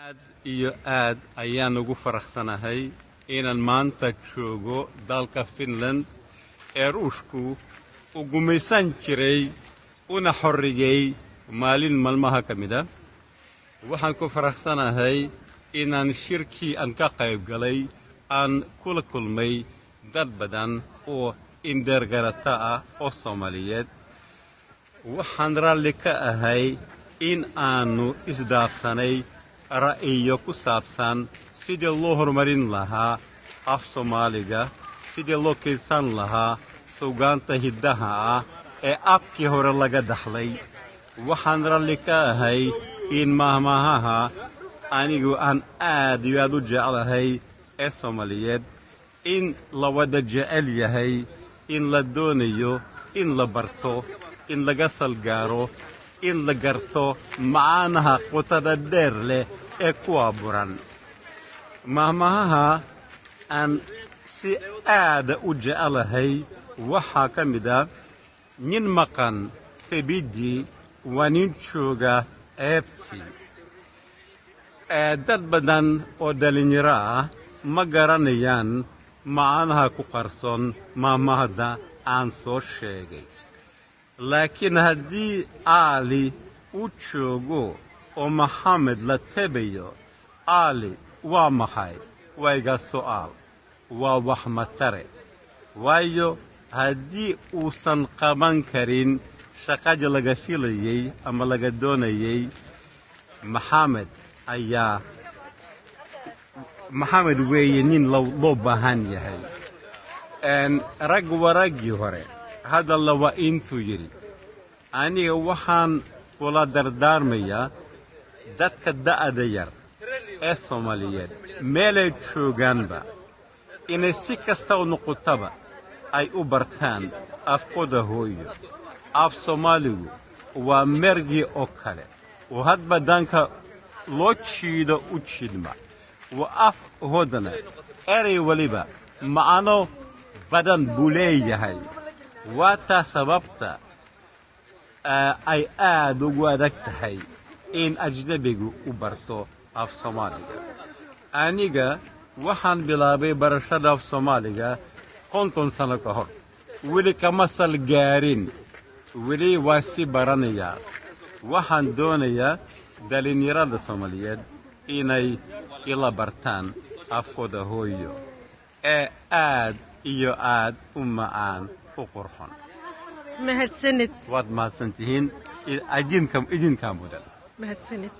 aad iyo aad ayaan ugu faraxsanahay inaan maanta joogo dalka Finland ee Ruushku uu gumaysan jiray una xorriyay maalin maalmaha ka mid ah. Waxaan ku faraxsanahay inaan shirkii aan ka qayb galay aan kula kulmay dad badan oo indhergarata ah oo Soomaaliyeed. Waxaan raalli ka ahay in aanu isdhaafsanay ra'yiyo ku saabsan sidii loo horumarin lahaa af Soomaaliga, sidii loo kaydsan lahaa suugaanta hiddaha ah ee afkii hore laga dhaxlay. Waxaan raalli ka ahay in mahmaahaha anigu aan aad iyo aad u jeclahay ee Soomaaliyeed in la wada jecel yahay, in la doonayo in la barto, in laga salgaaro, in la garto macaanaha qotada dheer leh ee ku abuuran. Mahmaahaha aan si aad u jeclahay waxaa ka mid ah nin maqan tebidii waa nin jooga ceebtii. Dad badan oo dhalinyaro ah ma garanayaan macaanaha ku qarsoon mahmaahda aan soo sheegay. Laakiin haddii Ali uu joogo oo Maxamed la tebayo, Ali waa maxay? Waa iga su'aal, waa wax matare. Waayo haddii uusan qaban karin shaqadii laga filayay ama laga doonayay, Maxamed weeye nin loo baahan yahay. Rag waraggii hore hadalla waa intuu yidhi. Aniga waxaan kula dardaarmayaa dadka da'da yar ee Soomaaliyeed meelay joogaanba inay si kasta u noqotaba ay u bartaan afkooda hooyo. Af Soomaaligu waa mergii oo kale oo hadba danka loo jiido u jidhma. Waa af hoodana erey waliba macno badan buu leeyahay. Waa taa sababta ay aad ugu adag tahay in ajnabigu u barto af Soomaaliga. Aniga waxaan bilaabay barashada af Soomaaliga 50 sano ka hor. Weli kama salgaarin, weli waa si baranayaa. Waxaan doonayaa dhalinyarada Soomaaliyeed inay ila bartaan afkooda hooyo ee aad iyo aad u macaan u qurxon. mahadsanid. Waad mahadsantihiin idinka mudan. mahadsanid.